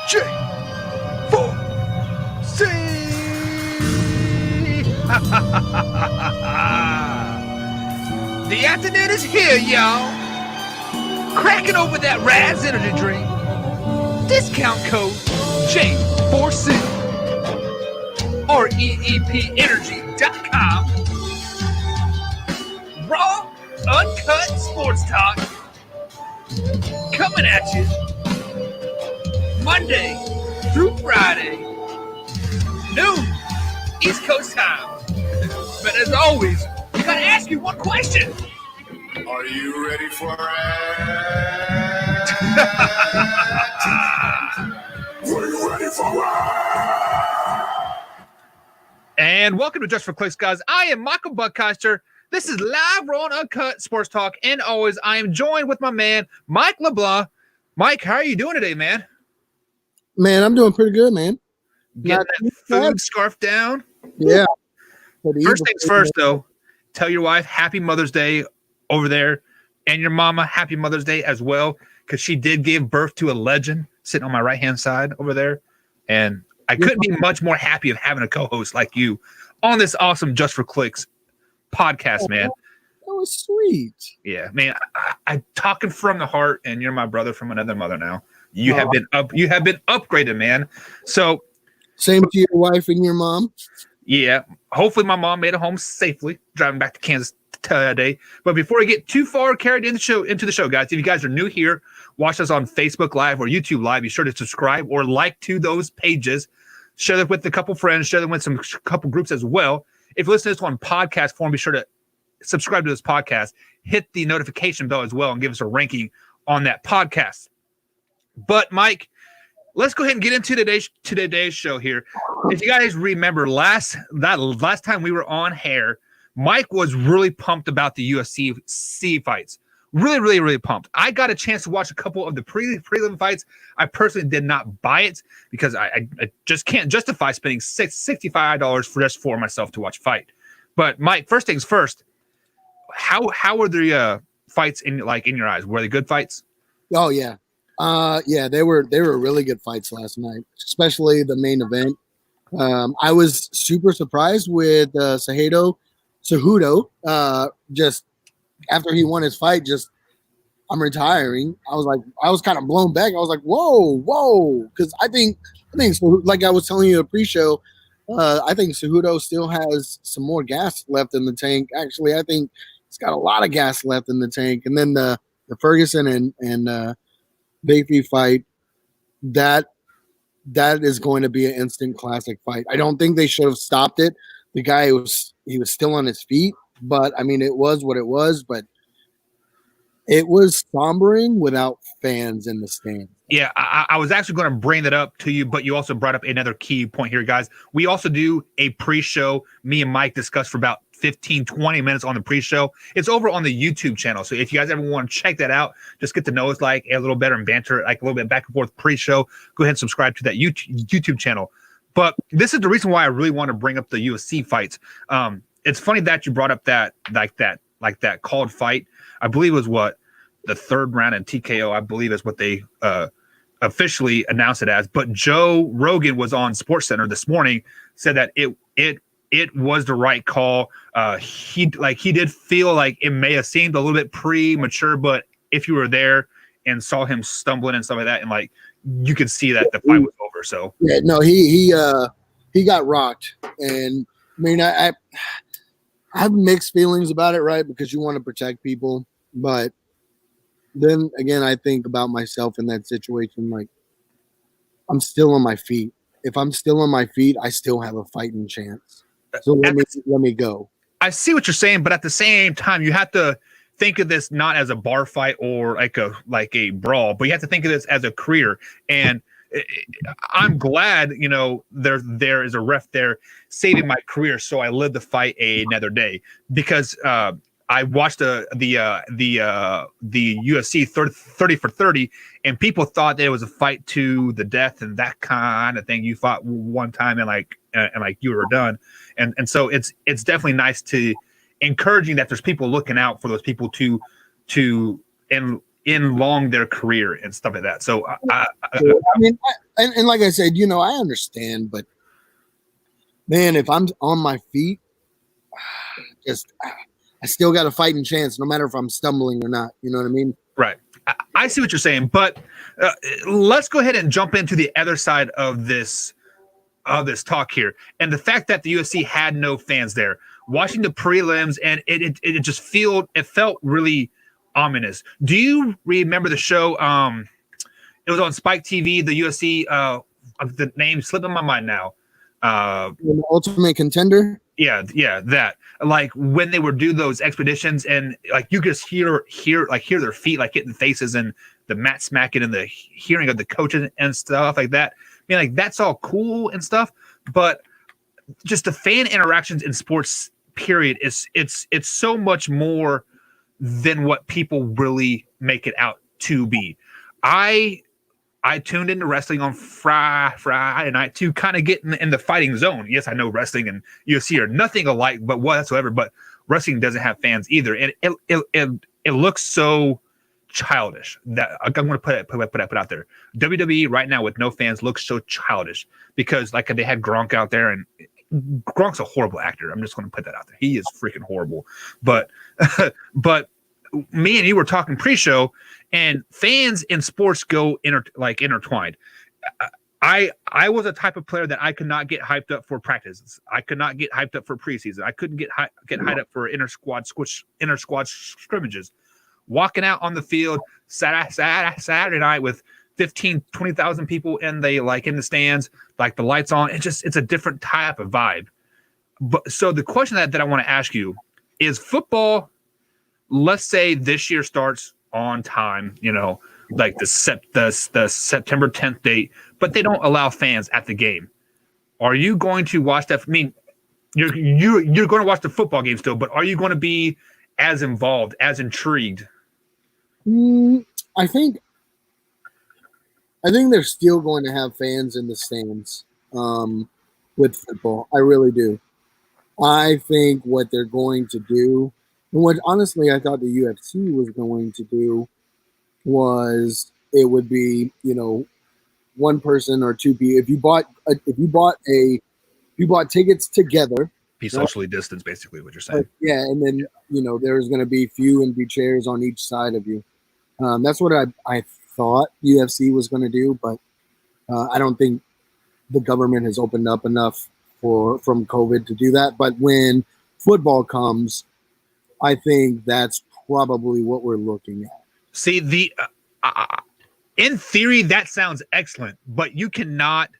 J, 4, C. The afternoon is here, y'all. Cracking over that Raz Energy drink. Discount code J4C or EEPenergy.com. Raw, uncut sports talk coming at you Monday through Friday, noon, East Coast time. But as always, we gotta ask you one question. Are you ready for it? Are you ready for it? And welcome to Just for Clicks, guys. I am Michael Buckeister. This is live, raw, and uncut sports talk. And always, I am joined with my man, Mike LeBlanc. Mike, how are you doing today, man? Man, I'm doing pretty good, man. Getting that food scarf down? Yeah. First things first, though, tell your wife Happy Mother's Day over there, and your mama Happy Mother's Day as well, because she did give birth to a legend sitting on my right-hand side over there. And I couldn't be much more happy of having a co-host like you on this awesome Just for Clicks podcast, man. That was sweet. Yeah, man. I'm talking from the heart, and you're my brother from another mother now. You have been upgraded, man. So same to your wife and your mom. Yeah, hopefully my mom made it home safely driving back to Kansas today. But before we get too far carried into the show, guys, if you guys are new here, watch us on Facebook Live or YouTube Live. Be sure to subscribe or like to those pages. Share them with a couple friends. Share them with some couple groups as well. If you listen to this on podcast form, be sure to subscribe to this podcast. Hit the notification bell as well and give us a ranking on that podcast. But Mike, let's go ahead and get into today's show here. If you guys remember last time we were on air, Mike was really pumped about the UFC fights. Really pumped. I got a chance to watch a couple of the prelim fights. I personally did not buy it because I just can't justify spending $65 for myself to watch a fight. But Mike, first things first, how were the fights in your eyes? Were they good fights? Oh yeah. Yeah, they were really good fights last night, especially the main event. I was super surprised with Cejudo. Just after he won his fight, I'm retiring. I was kind of blown back. I was like, whoa, because I think like I was telling you in the pre-show, I think Cejudo still has some more gas left in the tank. Actually, I think he's got a lot of gas left in the tank. And then the Ferguson and Bayfy fight, that is going to be an instant classic fight. I don't think they should have stopped it. The guy was still on his feet, but I mean, it was what it was. But it was sombering without fans in the stands. Yeah, I was actually going to bring that up to you, but you also brought up another key point here, guys. We also do a pre-show. Me and Mike discussed for about 15-20 minutes on the pre-show. It's over on the YouTube channel. So if you guys ever want to check that out, just get to know us like a little better and banter, like a little bit back and forth pre-show, go ahead and subscribe to that YouTube channel. But this is the reason why I really want to bring up the UFC fights. It's funny that you brought up that called fight. I believe it was the third round in TKO, I believe is what they officially announced it as. But Joe Rogan was on SportsCenter this morning, said that it was the right call. He did feel like it may have seemed a little bit premature, but if you were there and saw him stumbling and stuff like that, and like you could see that the fight was over. So yeah, no, he got rocked, and I mean I have mixed feelings about it, right? Because you want to protect people, but then again, I think about myself in that situation. Like, I'm still on my feet. If I'm still on my feet, I still have a fighting chance. So let me go. I see what you're saying, but at the same time, you have to think of this not as a bar fight or like a brawl, but you have to think of this as a career. And I'm glad, there is a ref there saving my career, so I live to fight another day. Because I watched the UFC 30 for 30, and people thought that it was a fight to the death and that kind of thing. You fought one time and you were done, and so it's definitely nice to encouraging that there's people looking out for those people to and long their career and stuff like that. So I mean, and like I said, you know, I understand, but man, if I'm on my feet, I still got a fighting chance, no matter if I'm stumbling or not. You know what I mean? right. I see what you're saying, but let's go ahead and jump into the other side of this talk here, and the fact that the UFC had no fans there, watching the prelims, and it just felt really ominous. Do you remember the show? It was on Spike TV. The UFC. The name slipping my mind now. Ultimate Contender. Yeah, that. Like when they would do those expeditions, and like you just hear their feet like hitting faces, and the mat smacking, and the hearing of the coaches and stuff like that. I mean, like that's all cool and stuff, but just the fan interactions in sports, period, it's so much more than what people really make it out to be. I tuned into wrestling on Friday night to kind of get in the fighting zone. Yes, I know wrestling and UFC are nothing alike, but whatsoever. But wrestling doesn't have fans either, and it looks so childish that I'm going to put it out there. WWE right now with no fans looks so childish because like they had Gronk out there, and Gronk's a horrible actor. I'm just going to put that out there. He is freaking horrible. But me and you were talking pre-show, and fans in sports go intertwined. I was a type of player that I could not get hyped up for practices. I could not get hyped up for preseason. I couldn't get hyped up for inter squad scrimmages. Walking out on the field Saturday night with 20,000 people in the stands, like the lights on. It's a different type of vibe. But so the question that I want to ask you is football. Let's say this year starts on time, like the September 10th date, but they don't allow fans at the game. Are you going to watch that? I mean, you're going to watch the football game still, but are you going to be as involved, as intrigued? I think they're still going to have fans in the stands with football. I really do. I think what they're going to do, and what honestly I thought the UFC was going to do, was it would be one person or two people. If you bought tickets together, be socially distanced, basically what you're saying. Yeah, and then there's going to be few empty chairs on each side of you. That's what I thought UFC was going to do, but I don't think the government has opened up enough from COVID to do that. But when football comes, I think that's probably what we're looking at. See, in theory, that sounds excellent, but you cannot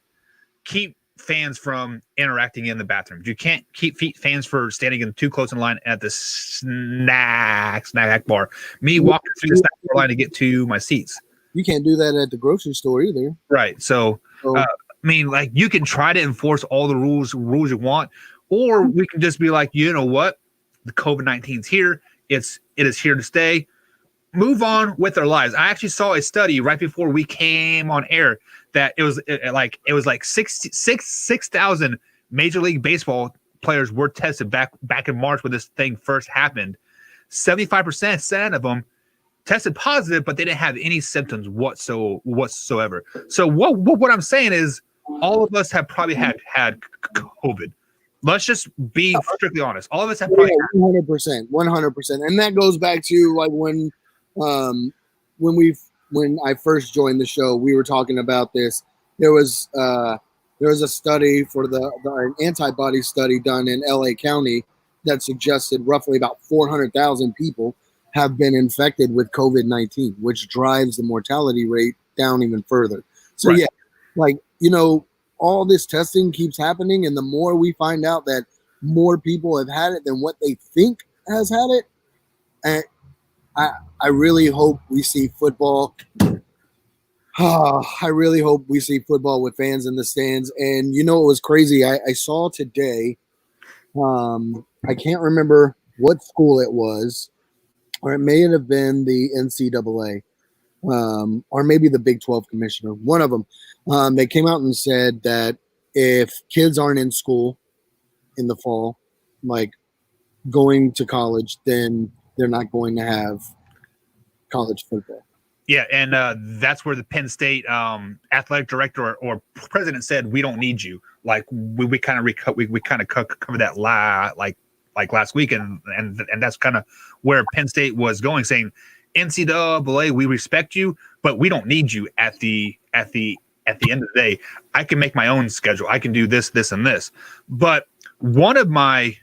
keep fans from interacting in the bathrooms. You can't keep fans from standing in too close in line at the snack bar. Me walking through the snack bar line to get to my seats. You can't do that at the grocery store either. Right. So, I mean, like you can try to enforce all the rules you want, or we can just be like, you know what? The COVID-19's here. It is here to stay. Move on with their lives. I actually saw a study right before we came on air that it was like 6,000 Major League Baseball players were tested back in March when this thing first happened. 75% of them tested positive, but they didn't have any symptoms whatsoever. So what I'm saying is all of us have probably had COVID. Let's just be strictly honest. All of us have probably 100%, and that goes back to like when I first joined the show, we were talking about this. There was a study for the antibody study done in LA County that suggested roughly about 400,000 people have been infected with COVID-19, which drives the mortality rate down even further. So right. Yeah, all this testing keeps happening, and the more we find out that more people have had it than what they think has had it, and I really hope we see football. I really hope we see football with fans in the stands. And it was crazy. I saw today, I can't remember what school it was, or it may have been the NCAA, or maybe the Big 12 commissioner, one of them. They came out and said that if kids aren't in school in the fall, like going to college, then they're not going to have college football. Yeah, and that's where the Penn State athletic director or president said, "We don't need you." Like we kind of we kind of covered that like last week, and that's kind of where Penn State was going, saying, "NCAA, we respect you, but we don't need you at the end of the day. I can make my own schedule. I can do this, this, and this." But one of my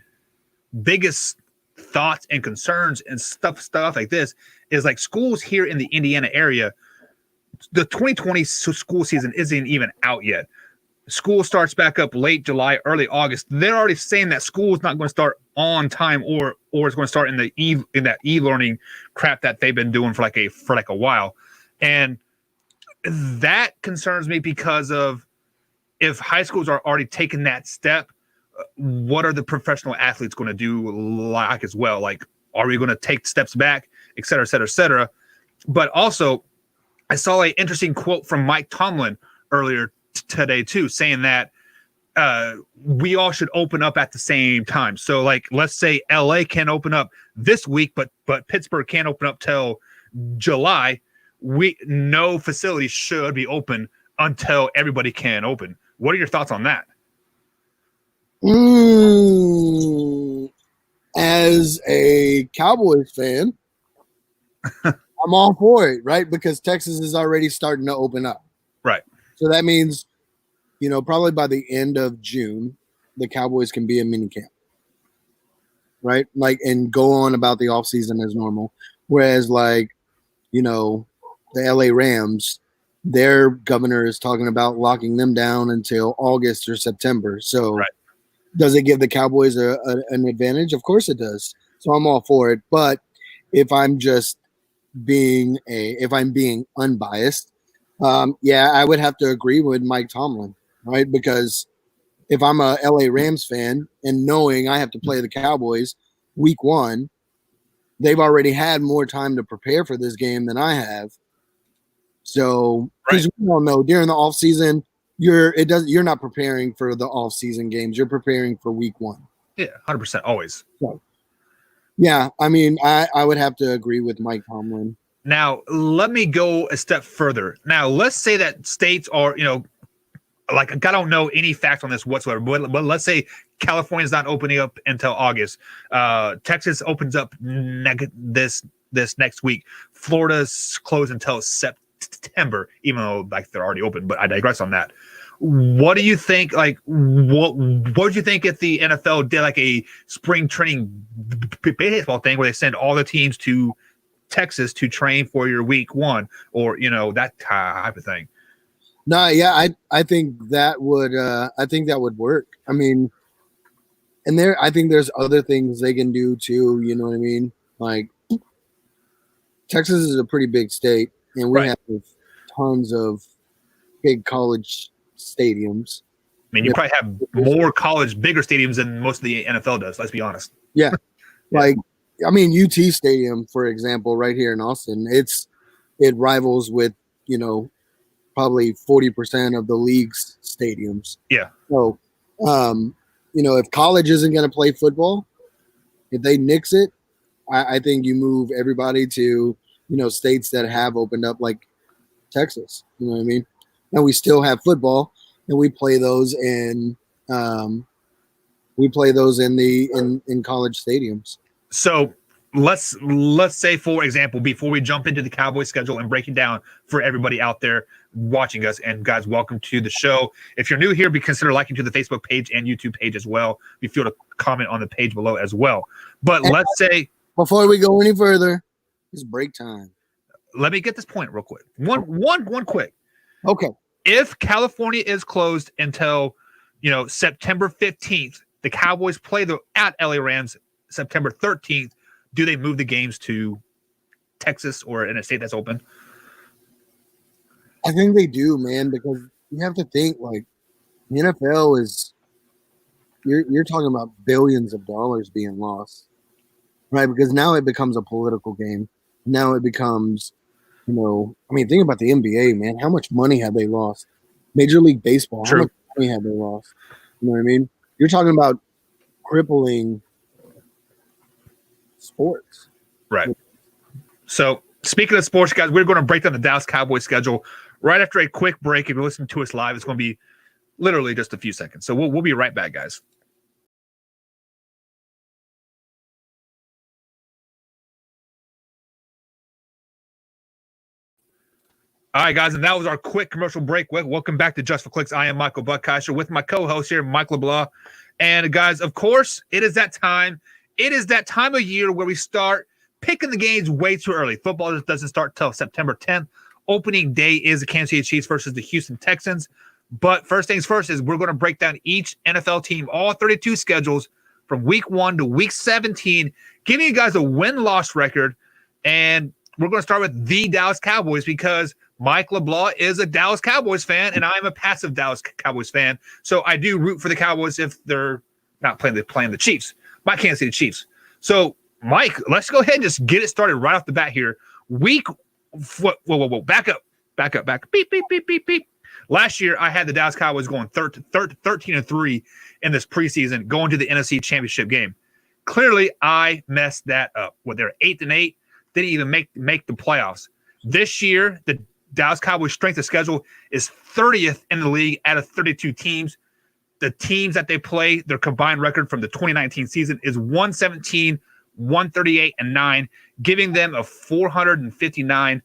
biggest thoughts and concerns and stuff like this is like schools here in the Indiana area. The 2020 school season isn't even out yet. School starts back up late July, early August. They're already saying that school is not going to start on time, or it's going to start in that e-learning crap that they've been doing for like a while, and that concerns me because of if high schools are already taking that step, what are the professional athletes going to do like as well? Like, are we going to take steps back, et cetera, et cetera, et cetera? But also, I saw an interesting quote from Mike Tomlin earlier today too, saying that we all should open up at the same time. So, like, let's say LA can open up this week, but Pittsburgh can't open up till July. No facility should be open until everybody can open. What are your thoughts on that? As a Cowboys fan, I'm all for it, right? Because Texas is already starting to open up. Right. So that means, probably by the end of June, the Cowboys can be in minicamp, right? Like, and go on about the offseason as normal. Whereas, like, the LA Rams, their governor is talking about locking them down until August or September. So right. Does it give the Cowboys an advantage? Of course it does. So I'm all for it. But if I'm just being unbiased, I would have to agree with Mike Tomlin, right? Because if I'm a LA Rams fan and knowing I have to play the Cowboys week 1, they've already had more time to prepare for this game than I have. So, because we all know during the offseason, you're not preparing for the off-season games. You're preparing for week 1. Yeah, 100% always. So, yeah, I mean, I would have to agree with Mike Tomlin. Now, let me go a step further. Now, let's say that states are, like, I don't know any facts on this whatsoever, but let's say California's not opening up until August. Texas opens up this next week. Florida's closed until September, even though like they're already open, but I digress on that. What do you think? Like, what would you think if the NFL did like a spring training baseball thing where they send all the teams to Texas to train for your week 1, or that type of thing? No, yeah, I think that would work. I mean, and I think there's other things they can do too. You know what I mean? Like, Texas is a pretty big state, and we have tons of big college stadiums. I mean, you probably have more bigger stadiums than most of the NFL does. Let's be honest. Yeah. Like, I mean, UT Stadium, for example, right here in Austin, it rivals with, probably 40% of the league's stadiums. Yeah. So, if college isn't going to play football, if they nix it, I think you move everybody to, states that have opened up, like Texas. You know what I mean? And we still have football, and we play those in college stadiums. So let's say, for example, before we jump into the Cowboys schedule and break it down for everybody out there watching us, and guys, welcome to the show. If you're new here, consider liking to the Facebook page and YouTube page as well. Be feel to comment on the page below as well. But let's say, before we go any further, it's break time. Let me get this point real quick. One quick. Okay. If California is closed until September 15th, the Cowboys play at LA Rams September 13th. Do they move the games to Texas or in a state that's open? I think they do, man, because you have to think, like, the NFL is you're talking about billions of dollars being lost, right? Because now it becomes a political game. Now it becomes, think about the NBA, man. How much money have they lost? Major League Baseball, True. How much money have they lost? You know what I mean? You're talking about crippling sports. Right. So Speaking of sports, guys, we're going to break down the Dallas Cowboys schedule right after a quick break. If you're listening to us live, it's going to be literally just a few seconds. So we'll be right back, guys. All right, guys, and that was our quick commercial break. Welcome back to Just for Clicks. I am Michael Buckheischer with my co-host here, Mike LeBlanc. And guys, of course, it is that time. It is that time of year where we start picking the games way too early. Football just doesn't start till September 10th. Opening day is the Kansas City Chiefs versus the Houston Texans. But first things first is we're going to break down each NFL team, all 32 schedules from week 1 to week 17, giving you guys a win-loss record. And we're going to start with the Dallas Cowboys because Mike LeBlanc is a Dallas Cowboys fan, and I'm a passive Dallas Cowboys fan. So I do root for the Cowboys if they're not playing the Chiefs. But I can't see the Chiefs. So, Mike, let's go ahead and just get it started right off the bat here. Whoa. Back up. Beep, beep, beep, beep, beep. Last year, I had the Dallas Cowboys going 13-3 in this preseason, going to the NFC Championship game. Clearly, I messed that up. They're 8-8, didn't even make the playoffs. This year, the Dallas Cowboys' strength of schedule is 30th in the league out of 32 teams. The teams that they play, their combined record from the 2019 season is 117, 138, and 9, giving them a 459%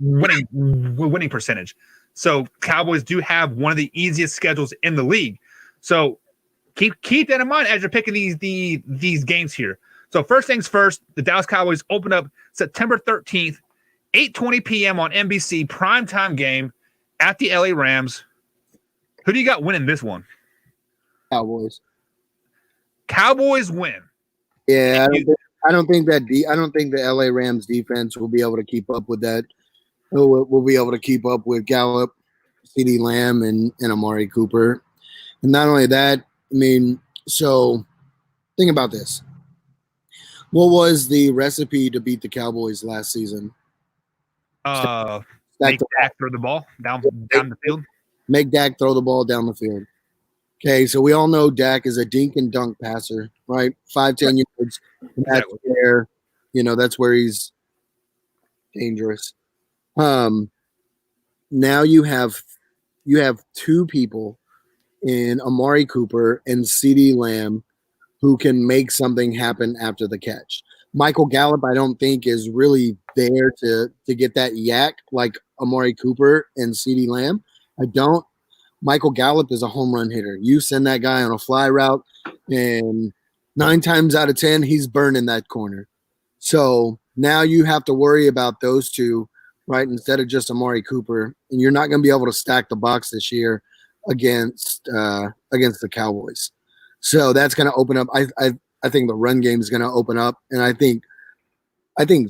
winning percentage. So Cowboys do have one of the easiest schedules in the league. So keep that in mind as you're picking these games here. So first things first, the Dallas Cowboys open up September 13th, 8:20 p.m. on NBC, primetime game at the LA Rams. Who do you got winning this one? Cowboys. Cowboys win. Yeah, I don't think the LA Rams defense will be able to keep up with that. We'll be able to keep up with Gallup, CeeDee Lamb, and Amari Cooper. And not only that, I mean, so think about this. What was the recipe to beat the Cowboys last season? Make Dak throw the ball down the field. Make Dak throw the ball down the field. Okay, so we all know Dak is a dink and dunk passer, right? 5-10 yards. That's where, that's where he's dangerous. Now you have two people in Amari Cooper and CeeDee Lamb who can make something happen after the catch. Michael Gallup, I don't think, is really there to get that yak like Amari Cooper and CeeDee Lamb. I don't. Michael Gallup is a home run hitter. You send that guy on a fly route, and 9 times out of 10, he's burning that corner. So now you have to worry about those two, right, instead of just Amari Cooper. And you're not going to be able to stack the box this year against the Cowboys. So that's going to open up. I think the run game is going to open up, and I think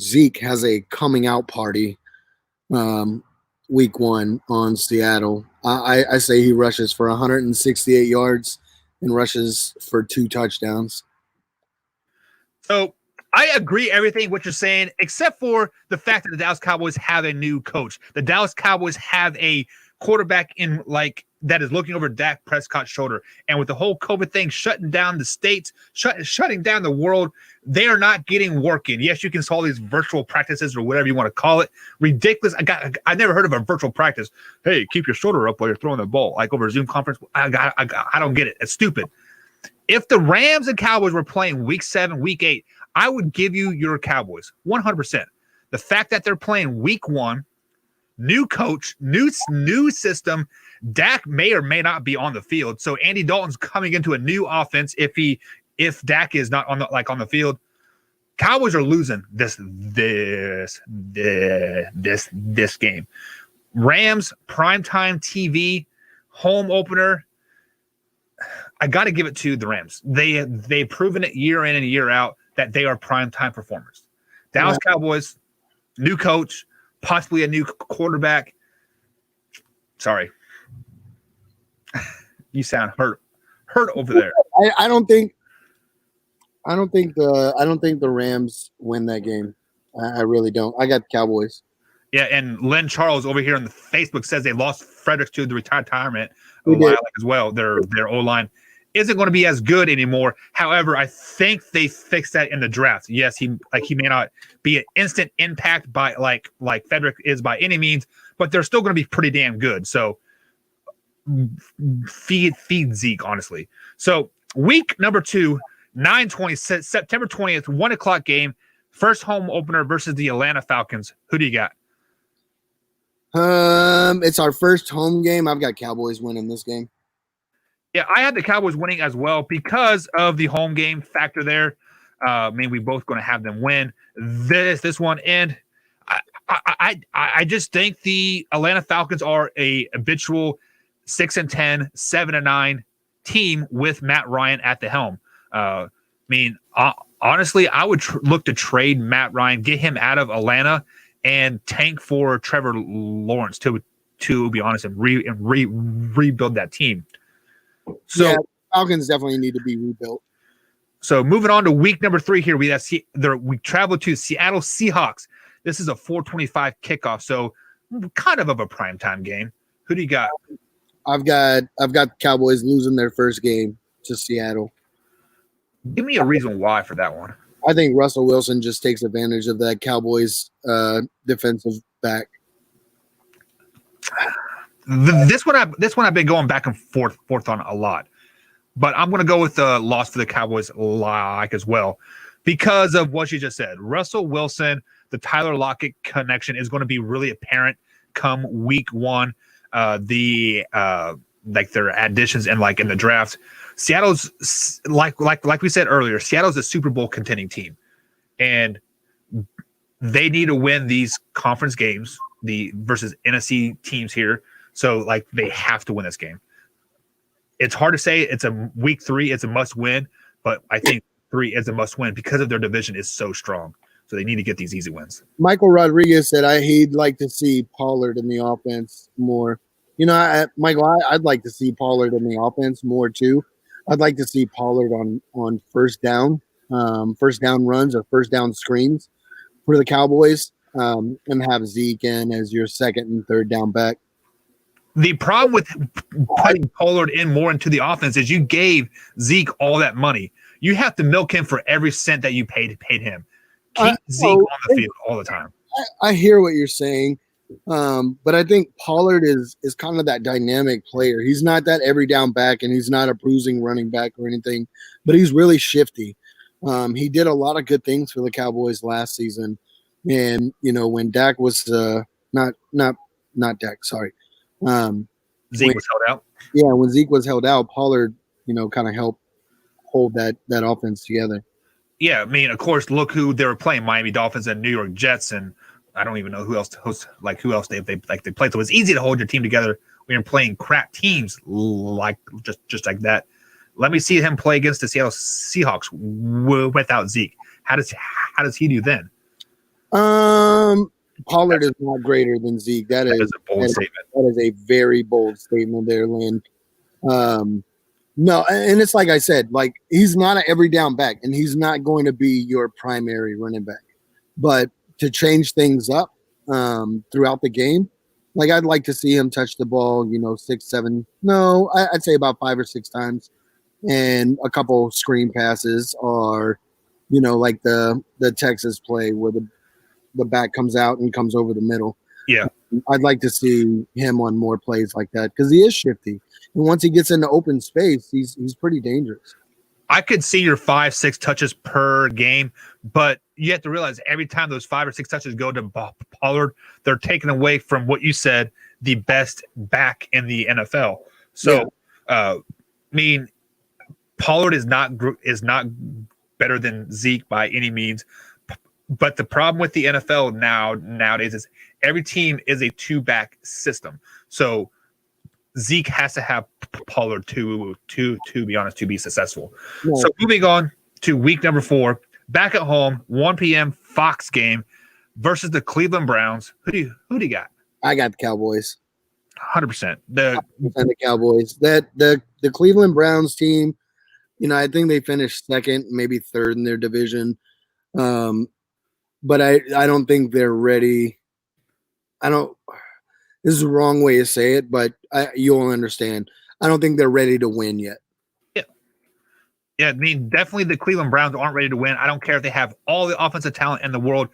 Zeke has a coming out party week 1 on Seattle. I say he rushes for 168 yards and rushes for 2 touchdowns. So I agree everything what you're saying, except for the fact that the Dallas Cowboys have a new coach. The Dallas Cowboys have a quarterback in that is looking over Dak Prescott's shoulder. And with the whole COVID thing shutting down the states, shutting down the world, they are not getting work in. Yes, you can call these virtual practices or whatever you want to call it. Ridiculous. I never heard of a virtual practice. Hey, keep your shoulder up while you're throwing the ball, like over a Zoom conference. I don't get it. It's stupid. If the Rams and Cowboys were playing week 7, week 8, I would give you your Cowboys 100%. The fact that they're playing week 1, new coach, new system, Dak may or may not be on the field. So Andy Dalton's coming into a new offense if Dak is not on the field. Cowboys are losing this game. Rams primetime TV home opener. I got to give it to the Rams. They've proven it year in and year out that they are primetime performers. Dallas Cowboys, new coach, possibly a new quarterback. Sorry. You sound hurt over there. I don't think the Rams win that game. I really don't. I got the Cowboys. Yeah, and Len Charles over here on the Facebook says they lost Fredericks to the retirement a while as well. Their O-line. isn't going to be as good anymore. However, I think they fixed that in the draft. Yes, he may not be an instant impact by like Frederick is by any means, but they're still going to be pretty damn good. So feed Zeke, honestly. So week number 2, 9/20, September 20th, 1:00 game, first home opener versus the Atlanta Falcons. Who do you got? It's our first home game. I've got Cowboys winning this game. Yeah, I had the Cowboys winning as well because of the home game factor there. We both going to have them win this one, and I just think the Atlanta Falcons are a habitual 6-10, 7-9 team with Matt Ryan at the helm. Honestly, I would look to trade Matt Ryan, get him out of Atlanta, and tank for Trevor Lawrence to be honest, and rebuild that team. So yeah, Falcons definitely need to be rebuilt. So moving on to week number 3 here, we travel to Seattle Seahawks. This is a 4:25 kickoff, so kind of a primetime game. Who do you got? I've got the Cowboys losing their first game to Seattle. Give me a reason why for that one. I think Russell Wilson just takes advantage of that Cowboys defensive back. This one I've been going back and forth on a lot, but I'm going to go with the loss for the Cowboys as well because of what you just said. Russell Wilson, the Tyler Lockett connection is going to be really apparent come week 1. Their additions and in the draft, Seattle's like we said earlier, Seattle's a Super Bowl contending team, and they need to win these conference games versus NFC teams here. So they have to win this game. It's hard to say it's a week 3, it's a must win, but I think 3 is a must win because of their division is so strong. So they need to get these easy wins. Michael Rodriguez said he'd like to see Pollard in the offense more. Michael, I'd like to see Pollard in the offense more too. I'd like to see Pollard on first down runs or first down screens for the Cowboys, and have Zeke in as your second and third down back. The problem with putting Pollard in more into the offense is you gave Zeke all that money. You have to milk him for every cent that you paid him. Keep Zeke on the field all the time. I hear what you're saying, but I think Pollard is kind of that dynamic player. He's not that every down back, and he's not a bruising running back or anything, but he's really shifty. He did a lot of good things for the Cowboys last season, and when Dak was not Dak, sorry. Zeke was held out. Yeah, when Zeke was held out, Pollard, kind of helped hold that offense together. Yeah, of course, look who they were playing: Miami Dolphins and New York Jets, and I don't even know who else they played. So it's easy to hold your team together when you're playing crap teams just like that. Let me see him play against the Seattle Seahawks without Zeke. How does he do then? Pollard is not greater than Zeke. That is a bold statement. That is a very bold statement there, Lynn. No, and it's like I said, he's not an every down back, and he's not going to be your primary running back. But to change things up throughout the game, I'd like to see him touch the ball, 6, 7. No, I'd say about 5 or 6 times, and a couple screen passes, or the Texas play where the back comes out and comes over the middle. Yeah. I'd like to see him on more plays like that because he is shifty. And once he gets into open space, he's pretty dangerous. I could see your 5-6 touches per game, but you have to realize every time those 5 or 6 touches go to Pollard, they're taken away from what you said, the best back in the NFL. So, Pollard is not better than Zeke by any means. But the problem with the NFL nowadays is every team is a 2-back system. So Zeke has to have Pollard to be honest, to be successful. Yeah. So moving on to week number 4, back at home, 1 p.m. Fox game versus the Cleveland Browns. Who do you got? I got the Cowboys. 100%. The Cowboys. The Cleveland Browns team, I think they finished second, maybe third in their division. But I don't think they're ready. This is the wrong way to say it, but you'll understand. I don't think they're ready to win yet. Yeah. Yeah, I mean, definitely the Cleveland Browns aren't ready to win. I don't care if they have all the offensive talent in the world.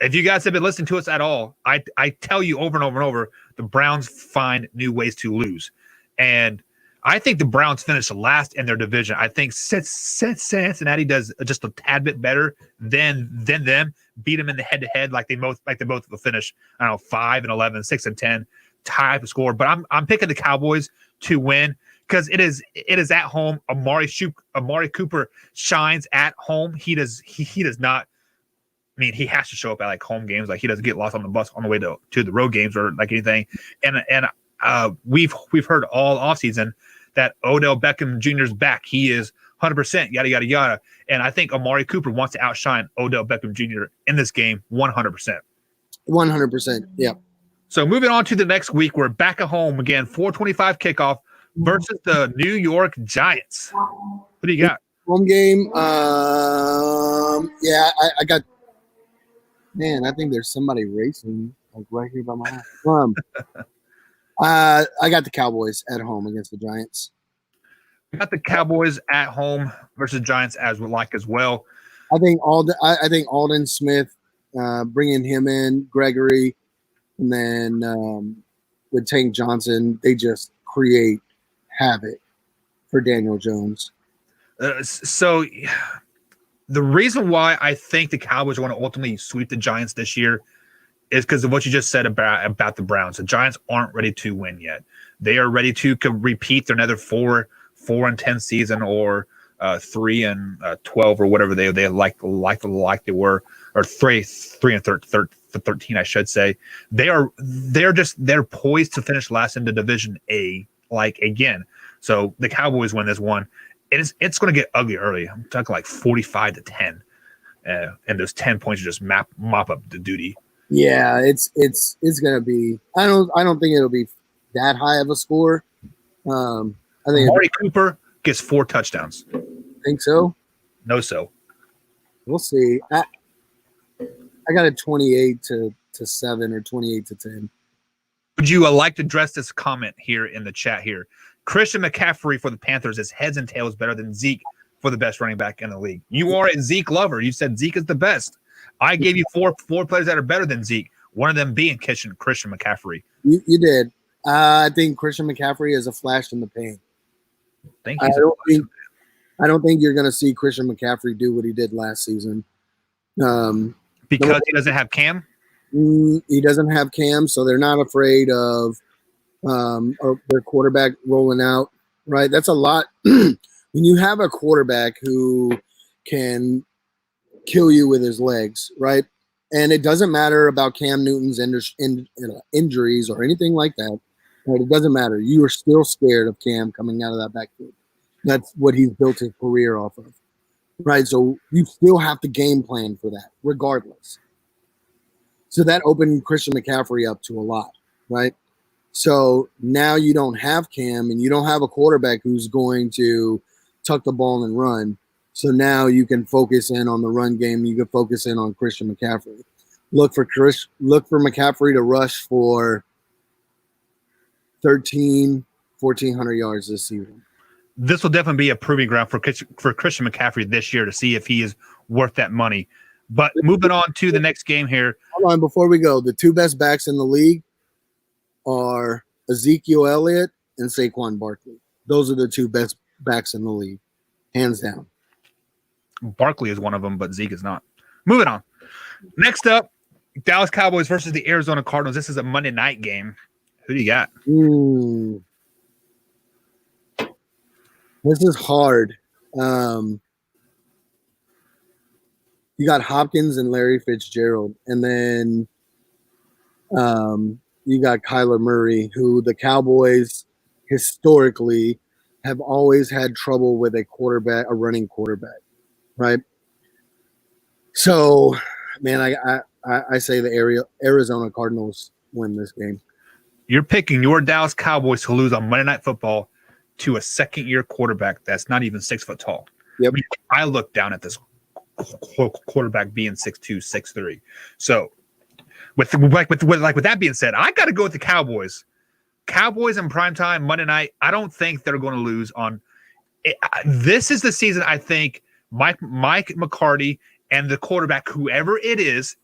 If you guys have been listening to us at all, I tell you over and over and over, the Browns find new ways to lose. And I think the Browns finish last in their division. I think Cincinnati does just a tad bit better than them, beat them in the head-to-head like they both will finish, I don't know, 5-11, 6-10 type of score. But I'm picking the Cowboys to win because it is at home. Amari Cooper shines at home. He does not. I mean, he has to show up at like home games. Like he doesn't get lost on the bus on the way to the road games or like anything. And we've heard all offseason that Odell Beckham Jr.'s back. He is 100%, yada, yada, yada. And I think Amari Cooper wants to outshine Odell Beckham Jr. in this game 100%. 100%. Yeah. So moving on to the next week, we're back at home again, 4:25 kickoff versus the New York Giants. What do you got? Home game. Yeah, I got. Man, I think there's somebody racing like right here by my house. I got the Cowboys at home against the Giants. We got the Cowboys at home versus Giants as well. I think Alden Smith, bringing him in, Gregory, and then with Tank Johnson, they just create havoc for Daniel Jones. So the reason why I think the Cowboys are going to ultimately sweep the Giants this year is because of what you just said about the Browns. The Giants aren't ready to win yet. They are ready to repeat their another 4-10 season or 3-12 or whatever they like they were, or 3-13 I should say. They're poised to finish last in the Division A like again. So the Cowboys win this one. It's going to get ugly early. I'm talking like 45-10, and those 10 points just mop up the duty. Yeah, it's gonna be. I don't think it'll be that high of a score. I think Amari Cooper gets 4 touchdowns. Think so? No, so we'll see. I got a 28-7 or 28-10. Would you like to address this comment here in the chat here? Christian McCaffrey for the Panthers is heads and tails better than Zeke for the best running back in the league. You are a Zeke lover. You said Zeke is the best. I gave you four players that are better than Zeke, one of them being Christian McCaffrey. You did. I think Christian McCaffrey is a flash in the pan. Thank I you. don't think you're going to see Christian McCaffrey do what he did last season. Because he doesn't have Cam? He doesn't have Cam, so they're not afraid of their quarterback rolling out, right? That's a lot. When you have a quarterback who can kill you with his legs, right? And it doesn't matter about Cam Newton's injuries or anything like that. Right? It doesn't matter. You are still scared of Cam coming out of that backfield. That's what he's built his career off of, right? So you still have to game plan for that, regardless. So that opened Christian McCaffrey up to a lot, right? So now you don't have Cam and you don't have a quarterback who's going to tuck the ball and run. So now you can focus in on the run game. You can focus in on Christian McCaffrey. Look for McCaffrey to rush for 1,400 yards this season. This will definitely be a proving ground for Christian McCaffrey this year to see if he is worth that money. But moving on to the next game here. Hold on, before we go, the 2 best backs in the league are Ezekiel Elliott and Saquon Barkley. Those are the 2 best backs in the league, hands down. Barkley is one of them, but Zeke is not. Moving on. Next up, Dallas Cowboys versus the Arizona Cardinals. This is a Monday night game. Who do you got? This is hard. You got Hopkins and Larry Fitzgerald, and then you got Kyler Murray, who the Cowboys historically have always had trouble with a running quarterback, right? So, man, I say the Arizona Cardinals win this game. You're picking your Dallas Cowboys to lose on Monday Night Football to a second-year quarterback that's not even 6 foot tall. Yep. I mean, I look down at this quarterback being 6'2", 6'3". So, with that being said, I got to go with the Cowboys. Cowboys in primetime Monday night. I don't think they're going to lose on This is the season I think Mike McCarty and the quarterback, whoever it is,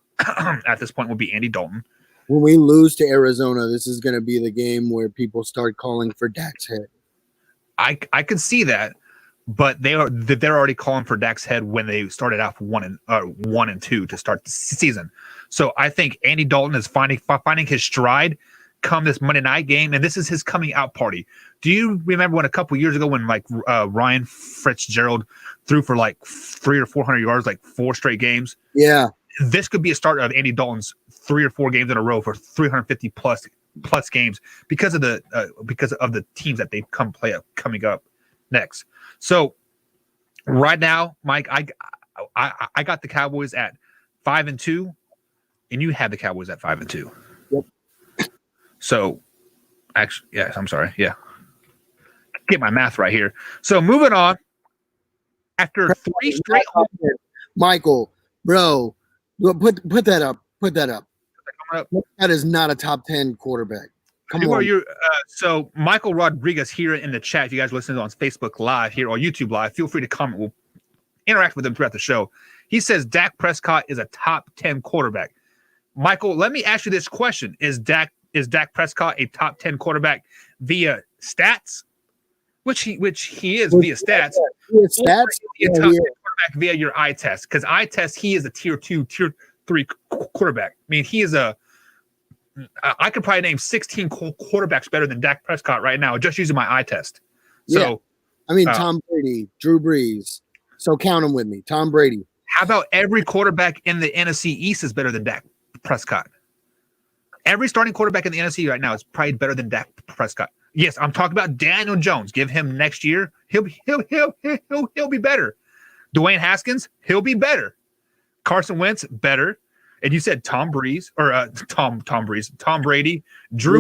at this point will be Andy Dalton. When we lose to Arizona, this is going to be the game where people start calling for Dak's head. I can see that, but they're already calling for Dak's head when they started off 1-2 to start the season. So I think Andy Dalton is finding his stride come this Monday night game, and this is his coming out party. Do you remember when a couple years ago when like Ryan Fitzgerald threw for like 300 or 400 yards, like 4 straight games? Yeah, this could be a start of Andy Dalton's 3 or 4 games in a row for 350 plus games because of the teams that they coming up next. So right now, Mike, I got the Cowboys at 5-2, and you have the Cowboys at 5-2. Yep. So actually, yes, I'm sorry. Yeah. Get my math right here. So moving on. After 3 straight home, Michael, bro, put that up. Put that up. That is not a top 10 quarterback. Come on. So Michael Rodriguez here in the chat. If you guys listen on Facebook Live here or YouTube Live, feel free to comment. We'll interact with them throughout the show. He says Dak Prescott is a top 10 quarterback. Michael, let me ask you this question: Is Dak Prescott a top 10 quarterback via stats? Which he is via stats. Stats. A top 10 quarterback via your eye test, because eye test he is a tier 2, tier 3 quarterback. I mean, he is I could probably name 16 quarterbacks better than Dak Prescott right now, just using my eye test. So, yeah. I mean, Tom Brady, Drew Brees. So count them with me. Tom Brady. How about every quarterback in the NFC East is better than Dak Prescott? Every starting quarterback in the NFC right now is probably better than Dak Prescott. Yes, I'm talking about Daniel Jones. Give him next year, he'll be better. Dwayne Haskins, he'll be better. Carson Wentz, better. And you said Tom Brady, Drew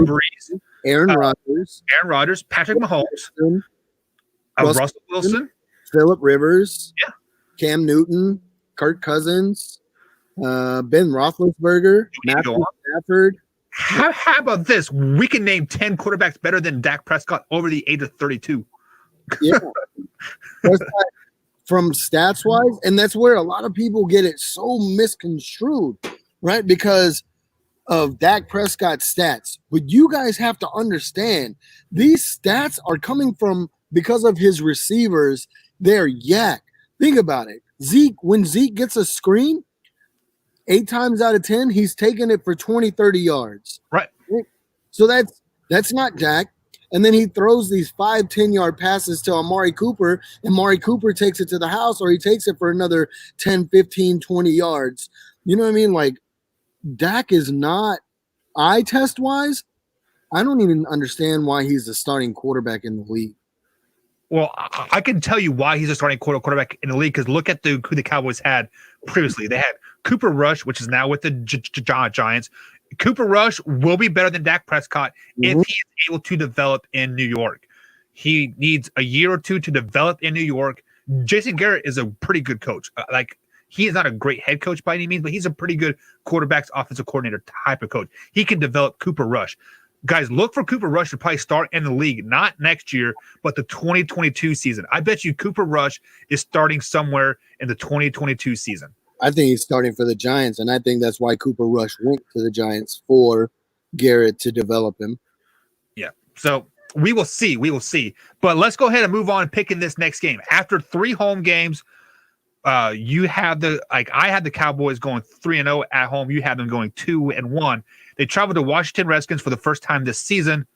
Brees, Aaron Rodgers, Patrick Mahomes, Russell Wilson, Phillip Rivers, yeah, Cam Newton, Kirk Cousins, Ben Roethlisberger, Matthew Stafford. How about this? We can name 10 quarterbacks better than Dak Prescott over the age of 32. Yeah. From stats wise, and that's where a lot of people get it so misconstrued, right? Because of Dak Prescott's stats. But you guys have to understand, these stats are coming from because of his receivers. They're yak. Think about it. When Zeke gets a screen, 8 times out of 10, he's taking it for 20, 30 yards. Right. So that's not Dak. And then he throws these 5, 10-yard passes to Amari Cooper, and Amari Cooper takes it to the house, or he takes it for another 10, 15, 20 yards. You know what I mean? Like, Dak is not eye test wise. I don't even understand why he's the starting quarterback in the league. Well, I can tell you why he's a starting quarterback in the league, because look at who the Cowboys had previously. They had Cooper Rush, which is now with the Giants. Cooper Rush will be better than Dak Prescott if he is able to develop in New York. He needs a year or two to develop in New York. Jason Garrett is a pretty good coach. He is not a great head coach by any means, but he's a pretty good quarterback's offensive coordinator type of coach. He can develop Cooper Rush. Guys, look for Cooper Rush to probably start in the league, not next year, but the 2022 season. I bet you Cooper Rush is starting somewhere in the 2022 season. I think he's starting for the Giants, and I think that's why Cooper Rush went to the Giants, for Garrett to develop him. Yeah. So we will see. We will see. But let's go ahead and move on and pick in this next game. After 3 home games, you have I had the Cowboys going 3-0 at home. You have them going 2-1. They traveled to Washington Redskins for the first time this season.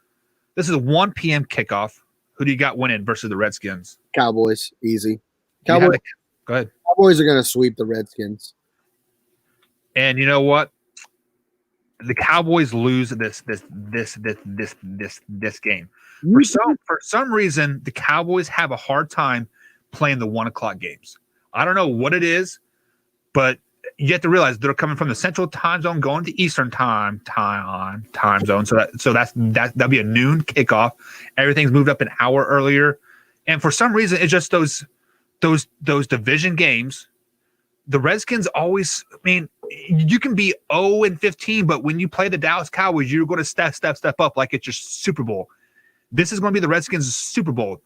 This is a 1 p.m. kickoff. Who do you got winning versus the Redskins? Cowboys, easy. Cowboys. Go ahead. Cowboys are going to sweep the Redskins. And you know what? The Cowboys lose this game. For some reason, the Cowboys have a hard time playing the 1:00 games. I don't know what it is, but you have to realize they're coming from the Central Time Zone, going to Eastern Time Zone. So that'll be a noon kickoff. Everything's moved up an hour earlier, and for some reason, it's just those division games. The Redskins always, I mean, you can be 0-15, but when you play the Dallas Cowboys, you're going to step up like it's your Super Bowl. This is going to be the Redskins' Super Bowl.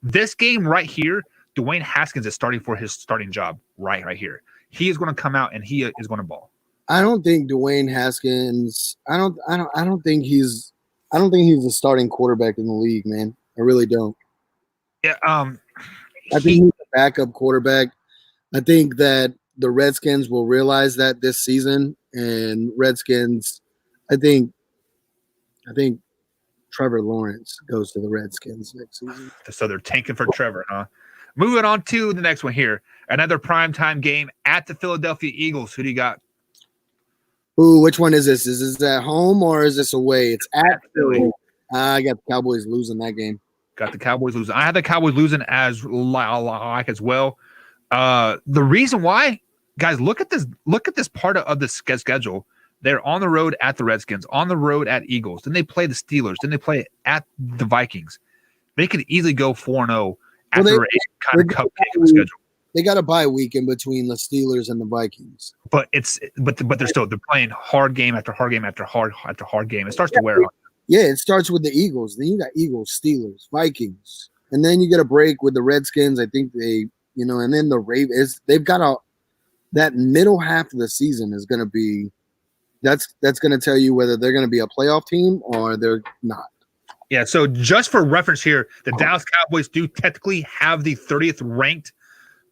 This game right here, Dwayne Haskins is starting for his starting job right here. He is going to come out and he is going to ball. I don't think Dwayne Haskins. I don't think he's. I don't think he's a starting quarterback in the league, man. I really don't. Yeah. I think he's a backup quarterback. I think that the Redskins will realize that this season, and Redskins. I think Trevor Lawrence goes to the Redskins next season. So they're tanking for Trevor, huh? Moving on to the next one here. Another primetime game at the Philadelphia Eagles. Who do you got? Ooh, which one is this? Is this at home or is this away? It's at Philly. I got the Cowboys losing that game. Got the Cowboys losing. I had the Cowboys losing as well. The reason why, guys, look at this part of the schedule. They're on the road at the Redskins, on the road at Eagles. Then they play the Steelers. Then they play at the Vikings. They could easily go 4-0 after a kind of cupcake schedule. They got a bye week in between the Steelers and the Vikings. But they're playing hard game after hard game after hard game. It starts to wear on. Yeah, it starts with the Eagles. Then you got Eagles, Steelers, Vikings, and then you get a break with the Redskins. I think and then the Ravens. They've got that middle half of the season is going to be. That's going to tell you whether they're going to be a playoff team or they're not. Yeah. So just for reference here, the Dallas Cowboys do technically have the 30th ranked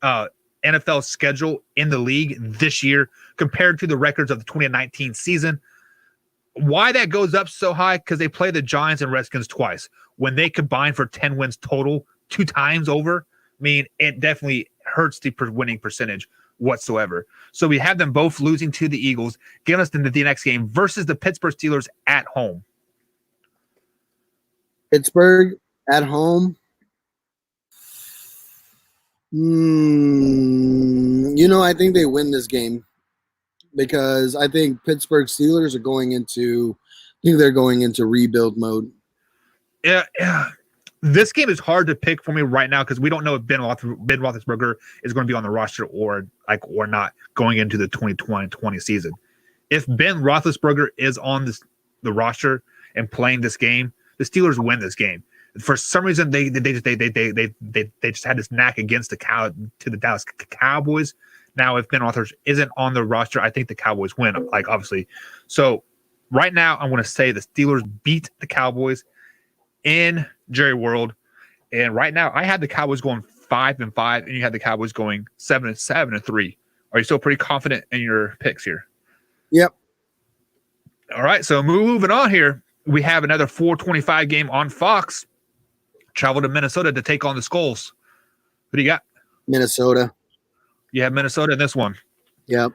NFL schedule in the league this year compared to the records of the 2019 season. Why that goes up so high? Because they play the Giants and Redskins twice. When they combine for 10 wins total 2 times over, I mean, it definitely hurts the winning percentage whatsoever. So we have them both losing to the Eagles, giving us the next game versus the Pittsburgh Steelers at home. Pittsburgh at home. I think they win this game because I think Pittsburgh Steelers are going into rebuild mode. Yeah. This game is hard to pick for me right now because we don't know if Ben Roethlisberger is going to be on the roster or not going into the 2020 season. If Ben Roethlisberger is on the roster and playing this game, the Steelers win this game. For some reason, they just had this knack against the Dallas Cowboys. Now, if Ben Roethlisberger isn't on the roster, I think the Cowboys win. Obviously, so right now I'm going to say the Steelers beat the Cowboys in Jerry World, and right now I had the Cowboys going 5-5, and you had the Cowboys going 7-3. Are you still pretty confident in your picks here? Yep. All right, so moving on here, we have another 4:25 game on Fox. Travel to Minnesota to take on the Skulls. Who do you got? Minnesota. You have Minnesota in this one. Yep.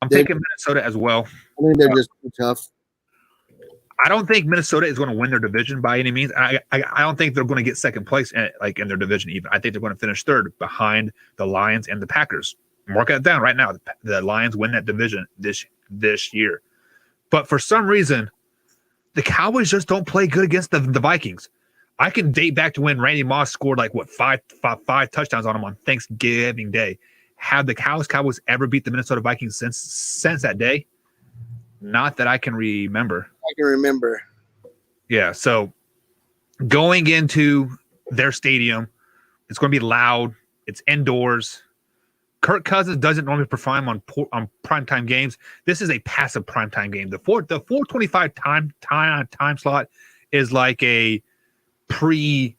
I'm taking Minnesota as well. I think they're just too tough. I don't think Minnesota is going to win their division by any means. I don't think they're going to get second place in their division even. I think they're going to finish third behind the Lions and the Packers. Mark that down right now. The Lions win that division this year. But for some reason, the Cowboys just don't play good against the Vikings. I can date back to when Randy Moss scored five touchdowns on them on Thanksgiving Day. Have the Cowboys ever beat the Minnesota Vikings since that day? Not that I can remember. I can remember. Yeah, so going into their stadium, it's going to be loud. It's indoors. Kirk Cousins doesn't normally perform on primetime games. This is a passive primetime game. The 4:25 time slot is like a pre-primetime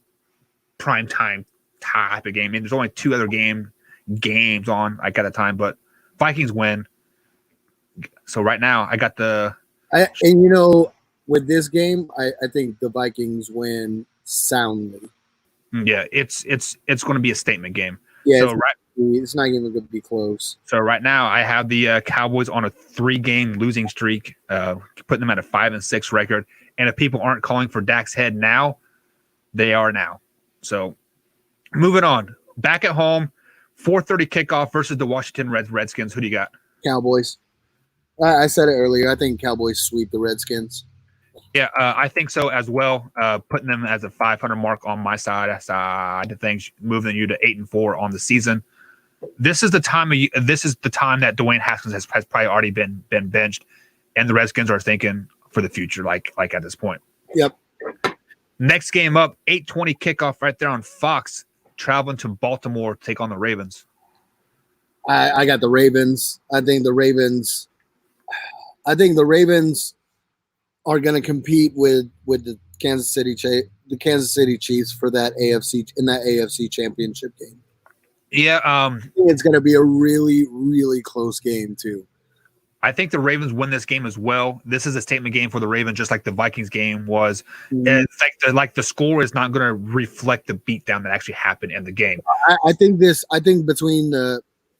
type of game. I mean, there's only 2 other games on at that time, but Vikings win. So right now, I got with this game, I think the Vikings win soundly. Yeah, it's going to be a statement game. Yeah, so it's not even going to be close. So right now, I have the Cowboys on a 3-game losing streak, putting them at a 5-6 record. And if people aren't calling for Dak's head now, they are now. So moving on, back at home, 4:30 kickoff versus the Washington Redskins. Who do you got? Cowboys. I said it earlier. I think Cowboys sweep the Redskins. Yeah, I think so as well. Putting them as a 500 mark on my side of things, moving you to 8-4 on the season. This is the time that Dwayne Haskins has probably already been benched, and the Redskins are thinking for the future, like at this point. Yep. Next game up, 8:20 kickoff right there on Fox, traveling to Baltimore to take on the Ravens. I got the Ravens. I think the Ravens are going to compete with the Kansas City Chiefs for that AFC championship game. Yeah, I think it's going to be a really, really close game too. I think the Ravens win this game as well. This is a statement game for the Ravens, just like the Vikings game was. Mhm. It's like the score is not going to reflect the beatdown that actually happened in the game. I think between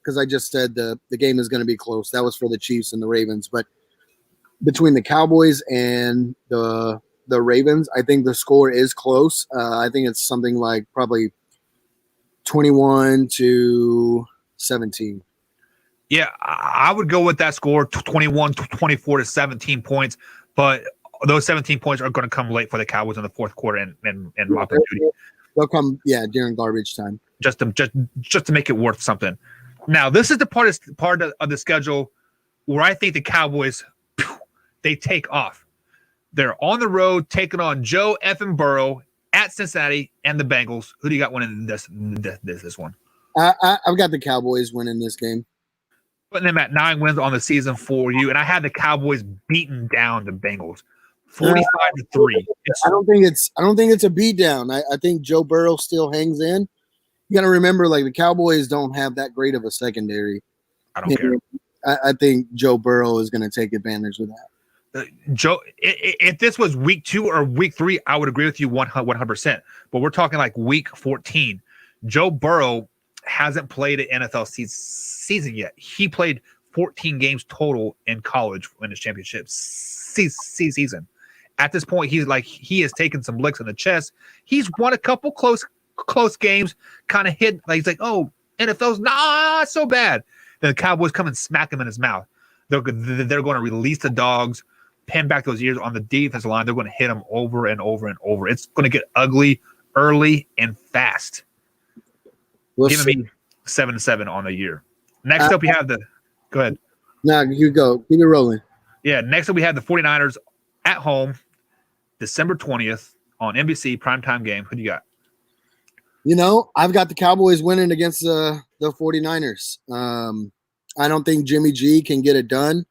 because I just said the game is going to be close. That was for the Chiefs and the Ravens, but between the Cowboys and the Ravens, I think the score is close. I think it's something like probably 21-17. Yeah, I would go with that score, 21, 24 to 17 points. But those 17 points are going to come late for the Cowboys in the fourth quarter and mop up duty. They'll come, during garbage time, just to make it worth something. Now, this is the part of the schedule where I think the Cowboys, they take off. They're on the road taking on Joe effing Burrow at Cincinnati and the Bengals. Who do you got winning this one? I've got the Cowboys winning this game. Putting them at 9 wins on the season for you, and I had the Cowboys beating down the Bengals, 45-3. I don't think it's a beatdown. I think Joe Burrow still hangs in. You got to remember, like, the Cowboys don't have that great of a secondary. I don't care. I think Joe Burrow is going to take advantage of that. Joe, if this was week 2 or week 3, I would agree with you 100%. But we're talking like week 14. Joe Burrow hasn't played an NFL season yet. He played 14 games total in college in his championship season. At this point, he has taken some licks in the chest. He's won a couple close games, kind of hit like he's like, oh, NFL's not so bad. Then the Cowboys come and smack him in his mouth. They're going to release the dogs, pin back those ears on the defensive line. They're going to hit him over and over and over. It's going to get ugly early and fast. Giving me 7-7 on the year. Next up, we have the – go ahead. No, you go. Keep it rolling. Yeah, next up we have the 49ers at home, December 20th on NBC, primetime game. Who do you got? I've got the Cowboys winning against the 49ers. I don't think Jimmy G can get it done.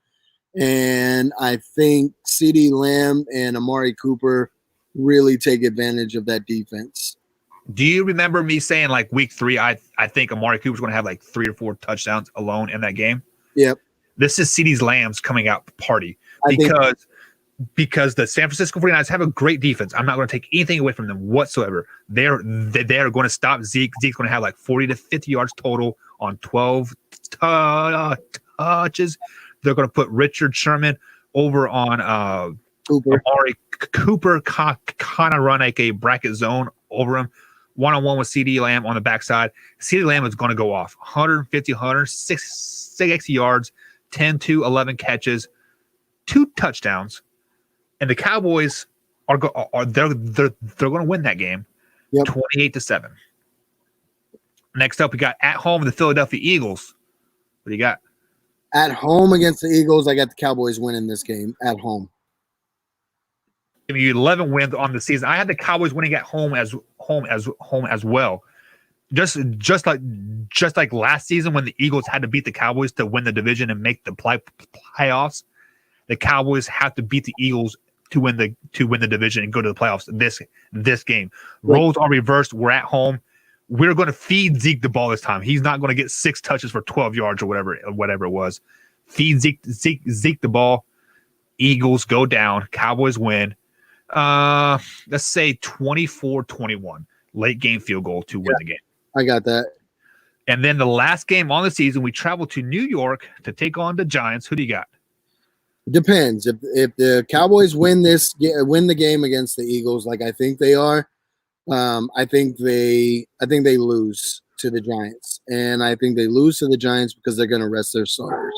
And I think CeeDee Lamb and Amari Cooper really take advantage of that defense. Do you remember me saying like week 3, I think Amari Cooper's going to have like 3 or 4 touchdowns alone in that game? Yep. This is CeeDee Lamb's coming out party because the San Francisco 49ers have a great defense. I'm not going to take anything away from them whatsoever. They're going to stop Zeke. Zeke's going to have like 40 to 50 yards total on 12 touches. They're going to put Richard Sherman over on Amari Cooper, kind of run like a bracket zone over him. One-on-one with CeeDee Lamb on the backside. CeeDee Lamb is going to go off 150, 160 yards, 10 to 11 catches, 2 touchdowns, and the Cowboys are they're going to win that game, 28-7. Next up, we got at home the Philadelphia Eagles. What do you got? At home against the Eagles, I got the Cowboys winning this game at home. Give you 11 wins on the season. I had the Cowboys winning at home as well. Just like last season when the Eagles had to beat the Cowboys to win the division and make the playoffs, the Cowboys have to beat the Eagles to win the division and go to the playoffs. This game, roles are reversed. We're at home. We're going to feed Zeke the ball this time. He's not going to get 6 touches for 12 yards or whatever it was. Feed Zeke the ball. Eagles go down. Cowboys win. Let's say 24-21. Late game field goal to win the game. I got that. And then the last game on the season, we travel to New York to take on the Giants. Who do you got? Depends. If the Cowboys win the game against the Eagles, like I think they are, I think they lose to the Giants, and I think they lose to the Giants because they're going to rest their starters.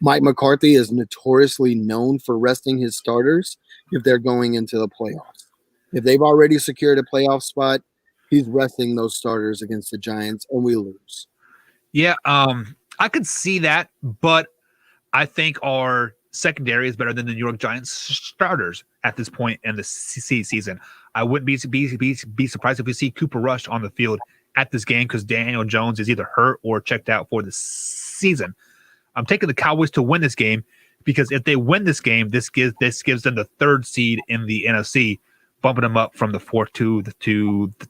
Mike McCarthy is notoriously known for resting his starters if they're going into the playoffs. If they've already secured a playoff spot, he's resting those starters against the Giants, and we lose. Yeah, I could see that, but I think our secondary is better than the New York Giants starters at this point in the season. I wouldn't be surprised if we see Cooper Rush on the field at this game because Daniel Jones is either hurt or checked out for the season. I'm taking the Cowboys to win this game because if they win this game, this gives them the 3rd seed in the NFC, bumping them up from the 4th to the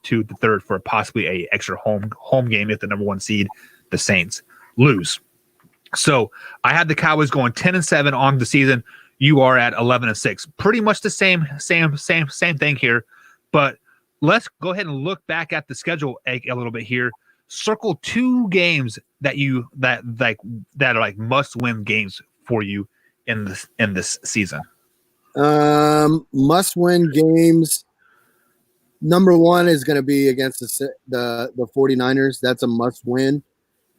3rd for possibly a extra home game if the number 1 seed, the Saints, lose. So I had the Cowboys going 10-7 on the season. You are at 11-6. Pretty much the same thing here. But let's go ahead and look back at the schedule a little bit here. Circle 2 games that are like must-win games for you in this season. Must-win games. Number 1 is going to be against the 49ers. That's a must-win.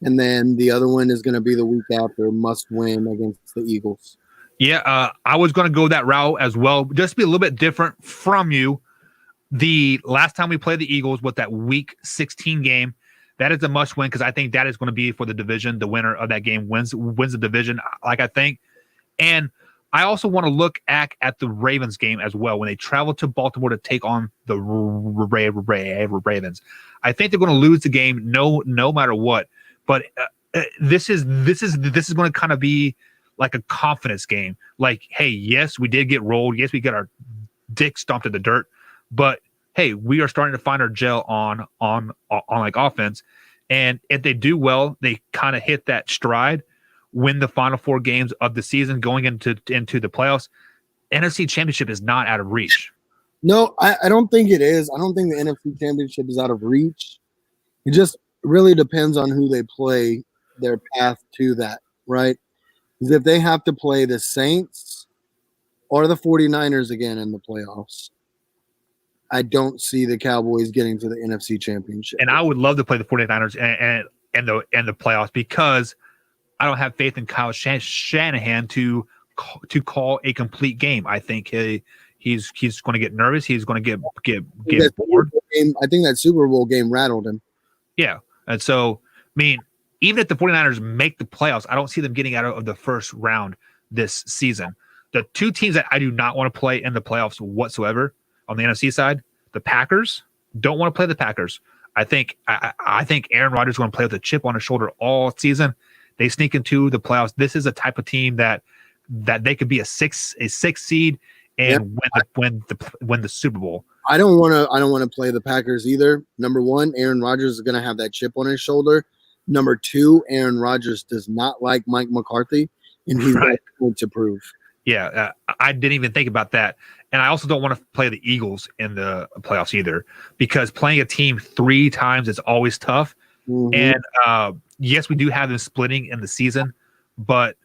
And then the other one is going to be the week after, must-win against the Eagles. Yeah, I was going to go that route as well, just to be a little bit different from you. The last time we played the Eagles was that Week 16 game. That is a must-win because I think that is going to be for the division. The winner of that game wins the division, like I think. And I also want to look at the Ravens game as well when they travel to Baltimore to take on the Ravens. I think they're going to lose the game no matter what. But this is going to kind of be like a confidence game. Like, hey, yes, we did get rolled. Yes, we got our dick stomped in the dirt. But hey, we are starting to find our gel on like offense. And if they do well, they kind of hit that stride, win the final 4 games of the season, going into the playoffs. NFC Championship is not out of reach. No, I don't think it is. I don't think the NFC Championship is out of reach. It just really depends on who they play, their path to that, right? Because if they have to play the Saints or the 49ers again in the playoffs, I don't see the Cowboys getting to the NFC Championship. And I would love to play the 49ers and the playoffs because I don't have faith in Kyle Shanahan to call a complete game. I think he's going to get nervous. He's going to get bored. I think that Super Bowl game rattled him. Yeah. And so, I mean, even if the 49ers make the playoffs, I don't see them getting out of the first round this season. The 2 teams that I do not want to play in the playoffs whatsoever on the NFC side, the Packers, don't want to play the Packers. I think Aaron Rodgers is going to play with a chip on his shoulder all season. They sneak into the playoffs. This is a type of team that they could be a six seed and win the Super Bowl. I don't want to play the Packers either. Number 1, Aaron Rodgers is going to have that chip on his shoulder. Number 2, Aaron Rodgers does not like Mike McCarthy, and he's going to prove. Yeah, I didn't even think about that. And I also don't want to play the Eagles in the playoffs either because playing a team 3 times is always tough. Mm-hmm. And yes, we do have them splitting in the season, but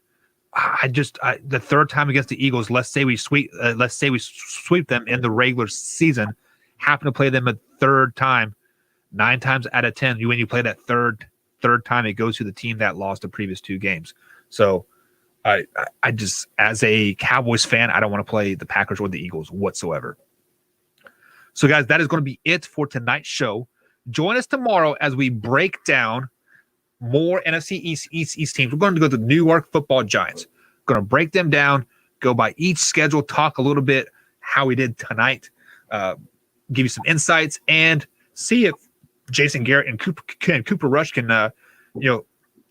the 3rd time against the Eagles, let's say we sweep them in the regular season, happen to play them a 3rd time, 9 times out of 10, when you play that third time, it goes to the team that lost the previous 2 games. So I just, as a Cowboys fan, I don't want to play the Packers or the Eagles whatsoever. So guys, that is going to be it for tonight's show. Join us tomorrow as we break down more NFC East teams. We're going to go to the New York Football Giants. Going to break them down, go by each schedule, talk a little bit how we did tonight, give you some insights, and see if Jason Garrett and Cooper Rush can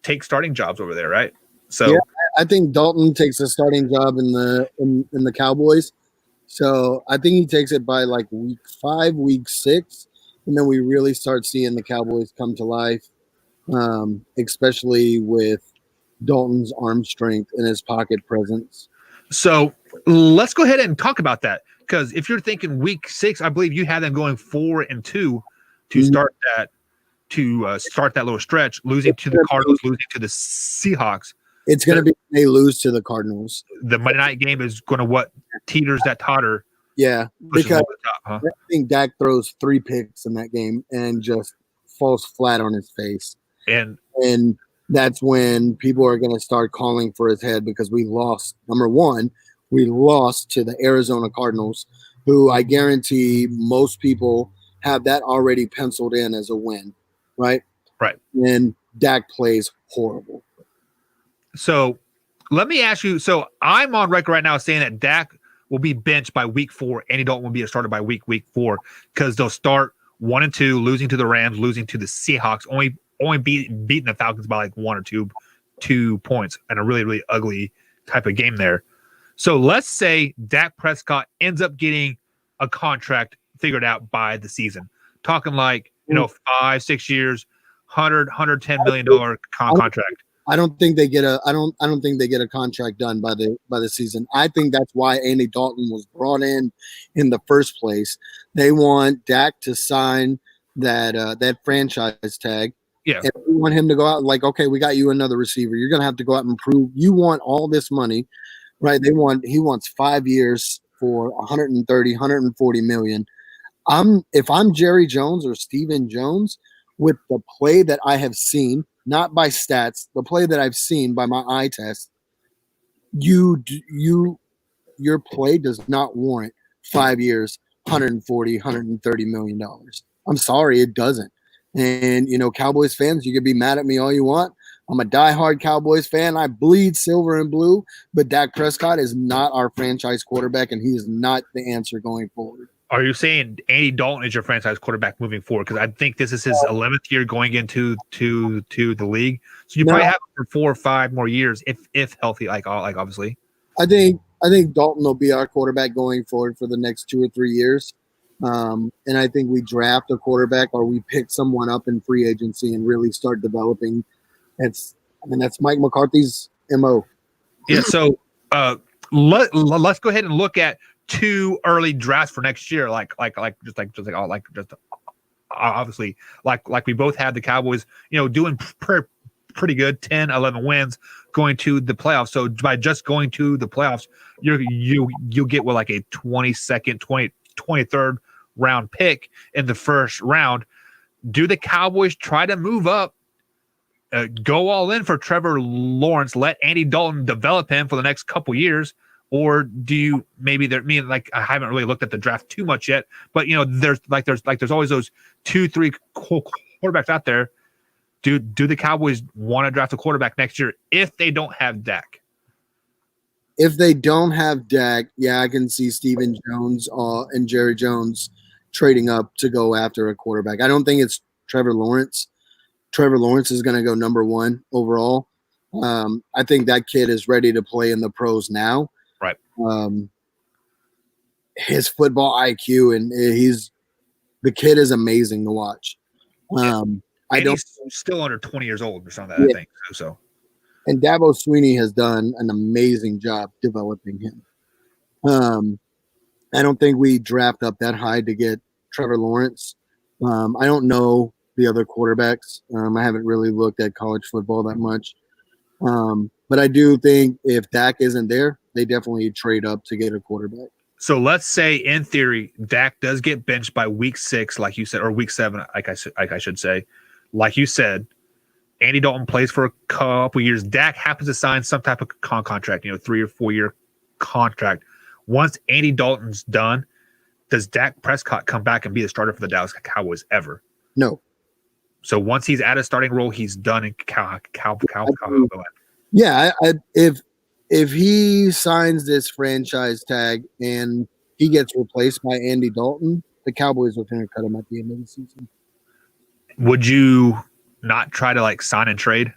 take starting jobs over there, right? So yeah, I think Dalton takes a starting job in the Cowboys. So I think he takes it by like week 5, week 6, and then we really start seeing the Cowboys come to life. Especially with Dalton's arm strength and his pocket presence. So let's go ahead and talk about that because if you're thinking week 6, I believe you had them going 4-2 to start that little stretch, losing to the Cardinals, losing to the Seahawks. It's going to be they lose to the Cardinals. The Monday night game is going to teeters that totter. Yeah, because I think Dak throws 3 picks in that game and just falls flat on his face. And that's when people are going to start calling for his head because we lost. Number 1, we lost to the Arizona Cardinals, who I guarantee most people have that already penciled in as a win, right? Right. And Dak plays horrible. So let me ask you. So I'm on record right now saying that Dak will be benched by week 4. Andy Dalton will be started by week 4 because they'll start 1-2, losing to the Rams, losing to the Seahawks, only beating the Falcons by like 1 or 2 points in a really, really ugly type of game there. So let's say Dak Prescott ends up getting a contract figured out by the season. Talking like, 5-6 years, $110 million contract. I don't think they get a contract done by the season. I think that's why Andy Dalton was brought in the first place. They want Dak to sign that franchise tag. Yeah. And we want him to go out like, okay, we got you another receiver. You're going to have to go out and prove you want all this money, right? He wants 5 years for 130, 140 million. If I'm Jerry Jones or Stephen Jones, with the play that I have seen, not by stats, the play that I've seen by my eye test, your play does not warrant 5 years, 140, 130 million dollars. I'm sorry, it doesn't. And Cowboys fans, you can be mad at me all you want. I'm a diehard Cowboys fan. I bleed silver and blue, but Dak Prescott is not our franchise quarterback, and he is not the answer going forward. Are you saying Andy Dalton is your franchise quarterback moving forward? Because I think this is his 11th year going into the league, so you probably have him for 4 or 5 more years if healthy. Like obviously, I think Dalton will be our quarterback going forward for the next 2 or 3 years, and I think we draft a quarterback or we pick someone up in free agency and really start developing. That's Mike McCarthy's MO. Yeah. So let's go ahead and look at 2 early drafts for next year, obviously like we both had the Cowboys, doing pretty good, 10, 11 wins going to the playoffs. So by just going to the playoffs, you'll get like a 23rd round pick in the first round. Do the Cowboys try to move up, go all in for Trevor Lawrence, let Andy Dalton develop him for the next couple years? Or do you I haven't really looked at the draft too much yet, but there's always those 2-3 quarterbacks out there. Do the Cowboys want to draft a quarterback next year if they don't have Dak? If they don't have Dak, yeah, I can see Stephen Jones and Jerry Jones trading up to go after a quarterback. I don't think it's Trevor Lawrence. Trevor Lawrence is going to go number 1 overall. I think that kid is ready to play in the pros now. Right. His football IQ and the kid is amazing to watch. He's still under 20 years old or something. Yeah. I think so. And Dabo Sweeney has done an amazing job developing him. I don't think we draft up that high to get Trevor Lawrence. I don't know the other quarterbacks. I haven't really looked at college football that much. But I do think if Dak isn't there, they definitely trade up to get a quarterback. So let's say, in theory, Dak does get benched by week 6, like you said, or week 7, like I should say. Like you said, Andy Dalton plays for a couple years. Dak happens to sign some type of contract, 3 or 4 year contract. Once Andy Dalton's done, does Dak Prescott come back and be the starter for the Dallas Cowboys ever? No. So once he's at a starting role, he's done in Cowboys. Yeah, if he signs this franchise tag and he gets replaced by Andy Dalton, the Cowboys are going to cut him at the end of the season. Would you not try to sign and trade?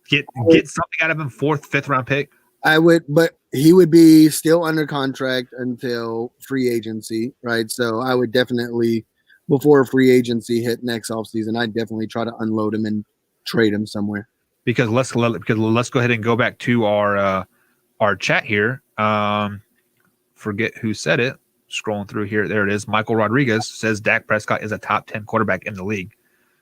Get something out of him, 4th, 5th round pick? I would, but he would be still under contract until free agency, right? So I would definitely, before free agency hit next offseason, I'd definitely try to unload him and trade him somewhere. Because let's go ahead and go back to our chat here. Forget who said it. Scrolling through here, there it is. Michael Rodriguez says Dak Prescott is a top 10 quarterback in the league.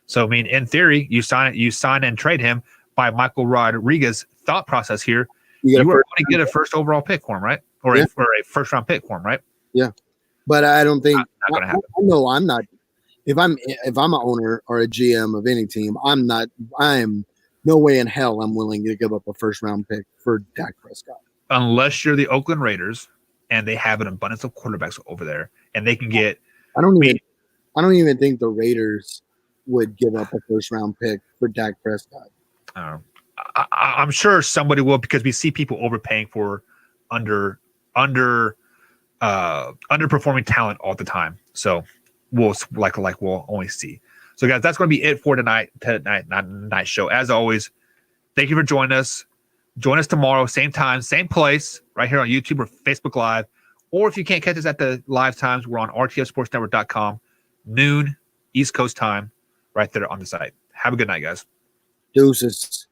So in theory, you sign and trade him by Michael Rodriguez thought process here. You are going to get a first overall pick for him, right? Or a first round pick for him, right? Yeah, but I don't think not going to happen. No, I'm not. If I'm an owner or a GM of any team, I'm no way in hell I'm willing to give up a first round pick for Dak Prescott. Unless you're the Oakland Raiders and they have an abundance of quarterbacks over there and they can get. I don't even think the Raiders would give up a first round pick for Dak Prescott. I'm sure somebody will, because we see people overpaying for underperforming talent all the time. So we'll only see. So guys, that's going to be it for tonight show. As always, thank you for joining us. Join us tomorrow, same time, same place, right here on YouTube or Facebook Live. Or if you can't catch us at the live times, we're on rtfsportsnetwork.com, noon East Coast time, right there on the site. Have a good night, guys. Deuces.